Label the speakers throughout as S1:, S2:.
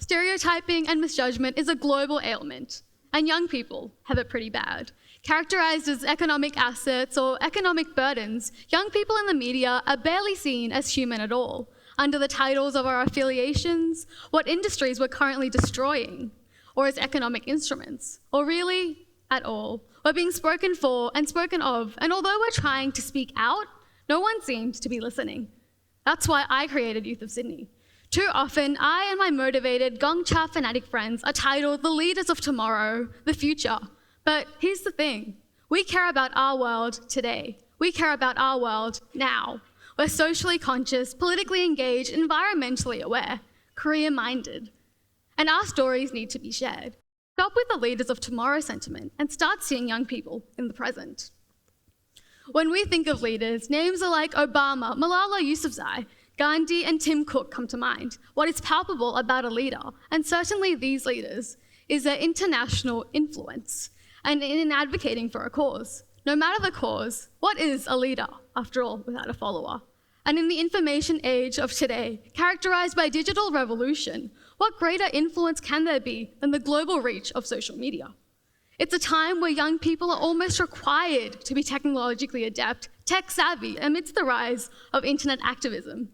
S1: stereotyping and misjudgment is a global ailment, and young people have it pretty bad. Characterized as economic assets or economic burdens, young people in the media are barely seen as human at all, under the titles of our affiliations, what industries we're currently destroying, or as economic instruments, or really at all. We're being spoken for and spoken of, and although we're trying to speak out, no one seems to be listening. That's why I created Youth of Sydney. Too often, I and my motivated, gong-cha fanatic friends are titled the leaders of tomorrow, the future. But here's the thing, we care about our world today. We care about our world now. We're socially conscious, politically engaged, environmentally aware, career-minded. And our stories need to be shared. Stop with the leaders of tomorrow sentiment and start seeing young people in the present. When we think of leaders, names are like Obama, Malala Yousafzai, Gandhi, and Tim Cook come to mind. What is palpable about a leader, and certainly these leaders, is their international influence and in advocating for a cause. No matter the cause, what is a leader, after all, without a follower? And in the information age of today, characterized by digital revolution, what greater influence can there be than the global reach of social media? It's a time where young people are almost required to be technologically adept, tech-savvy, amidst the rise of internet activism.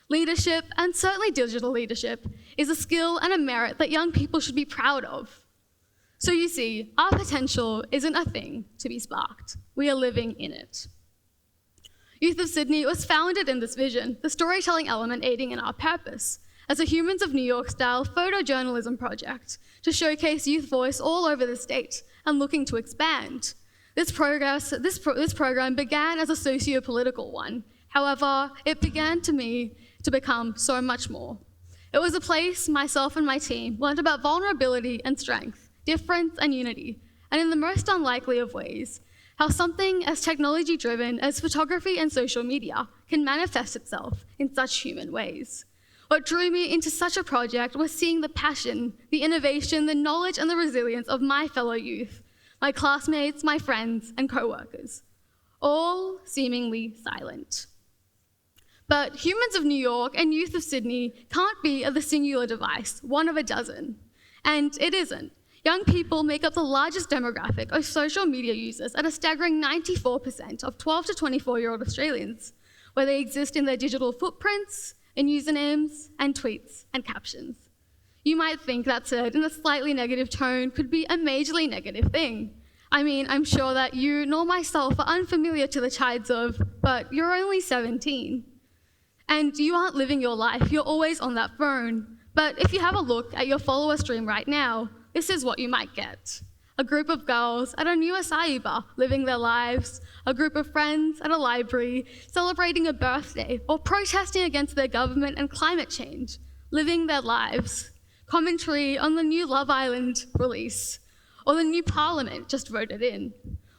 S1: Leadership, and certainly digital leadership, is a skill and a merit that young people should be proud of. So you see, our potential isn't a thing to be sparked. We are living in it. Youth of Sydney was founded in this vision, the storytelling element aiding in our purpose, as a Humans of New York-style photojournalism project to showcase youth voice all over the state and looking to expand. This program began as a socio-political one. However, it began to become so much more. It was a place myself and my team learned about vulnerability and strength, difference and unity, and in the most unlikely of ways, how something as technology-driven as photography and social media can manifest itself in such human ways. What drew me into such a project was seeing the passion, the innovation, the knowledge, and the resilience of my fellow youth, my classmates, my friends, and co-workers, all seemingly silent. But Humans of New York and Youth of Sydney can't be the singular device, one of a dozen. And it isn't. Young people make up the largest demographic of social media users at a staggering 94% of 12 to 24-year-old Australians, where they exist in their digital footprints, in usernames, and tweets and captions. You might think that said in a slightly negative tone could be a majorly negative thing. I mean, I'm sure that you nor myself are unfamiliar to the chides of, but you're only 17. And you aren't living your life, you're always on that phone. But if you have a look at your follower stream right now, this is what you might get. A group of girls at a new acai bar living their lives, a group of friends at a library celebrating a birthday or protesting against their government and climate change, living their lives. Commentary on the new Love Island release, or the new parliament just voted in.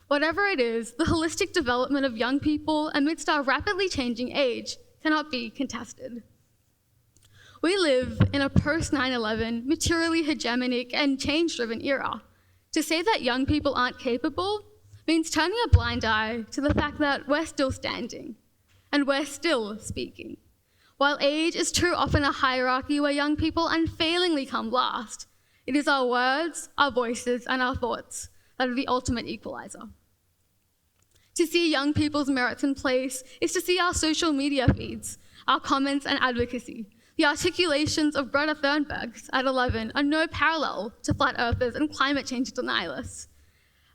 S1: Whatever it is, the holistic development of young people amidst our rapidly changing age cannot be contested. We live in a post-9/11, materially hegemonic and change-driven era. To say that young people aren't capable means turning a blind eye to the fact that we're still standing and we're still speaking. While age is too often a hierarchy where young people unfailingly come last, it is our words, our voices, and our thoughts that are the ultimate equalizer. To see young people's merits in place is to see our social media feeds, our comments and advocacy. The articulations of Greta Thunberg at 11 are no parallel to flat earthers and climate change denialists.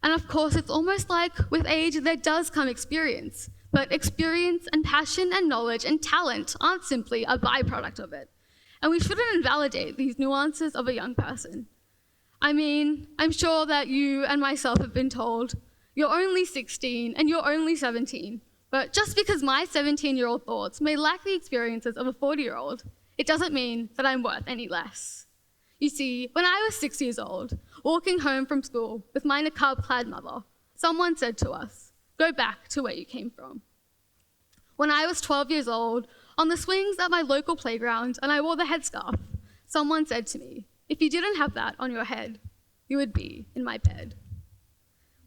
S1: And of course, it's almost like with age, there does come experience, but experience and passion and knowledge and talent aren't simply a byproduct of it. And we shouldn't invalidate these nuances of a young person. I mean, I'm sure that you and myself have been told, you're only 16 and you're only 17, but just because my 17-year-old thoughts may lack the experiences of a 40-year-old, it doesn't mean that I'm worth any less. You see, when I was 6 years old, walking home from school with my niqab-clad mother, someone said to us, go back to where you came from. When I was 12 years old, on the swings at my local playground and I wore the headscarf, someone said to me, if you didn't have that on your head, you would be in my bed.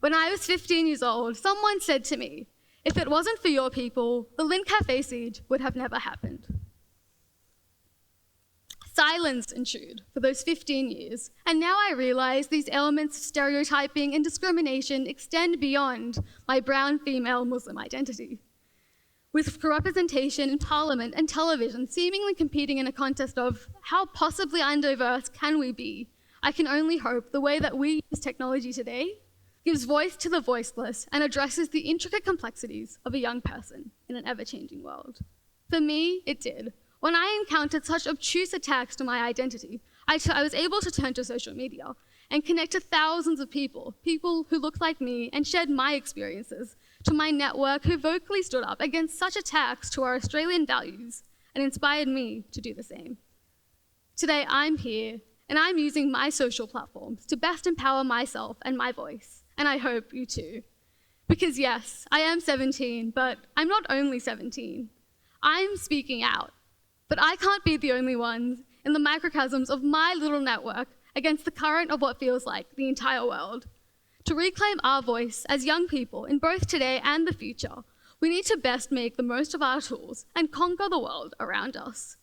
S1: When I was 15 years old, someone said to me, if it wasn't for your people, the Lynn Cafe siege would have never happened. Silence ensued for those 15 years, and now I realize these elements of stereotyping and discrimination extend beyond my brown female Muslim identity. With representation in parliament and television seemingly competing in a contest of how possibly undiverse can we be, I can only hope the way that we use technology today gives voice to the voiceless and addresses the intricate complexities of a young person in an ever-changing world. For me, it did. When I encountered such obtuse attacks to my identity, I was able to turn to social media and connect to thousands of people who looked like me and shared my experiences, to my network who vocally stood up against such attacks to our Australian values and inspired me to do the same. Today, I'm here, and I'm using my social platforms to best empower myself and my voice, and I hope you too. Because yes, I am 17, but I'm not only 17. I'm speaking out, but I can't be the only ones in the microcosms of my little network against the current of what feels like the entire world. To reclaim our voice as young people in both today and the future, we need to best make the most of our tools and conquer the world around us.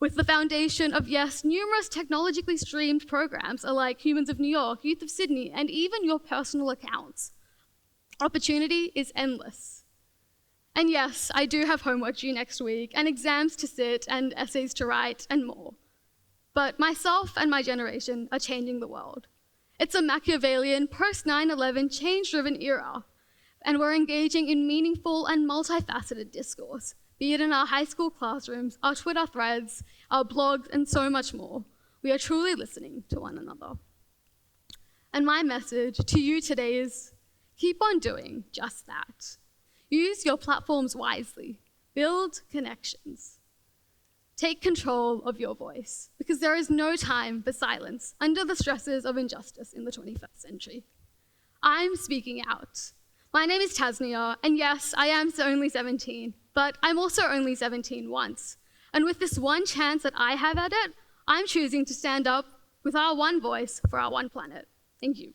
S1: With the foundation of, yes, numerous technologically streamed programs like Humans of New York, Youth of Sydney, and even your personal accounts, opportunity is endless. And yes, I do have homework due next week, and exams to sit, and essays to write, and more. But myself and my generation are changing the world. It's a Machiavellian, post-9/11, change-driven era, and we're engaging in meaningful and multifaceted discourse, be it in our high school classrooms, our Twitter threads, our blogs, and so much more. We are truly listening to one another. And my message to you today is, keep on doing just that. Use your platforms wisely. Build connections. Take control of your voice, because there is no time for silence under the stresses of injustice in the 21st century. I'm speaking out. My name is Tasnia, and yes, I am only 17, but I'm also only 17 once. And with this one chance that I have at it, I'm choosing to stand up with our one voice for our one planet. Thank you.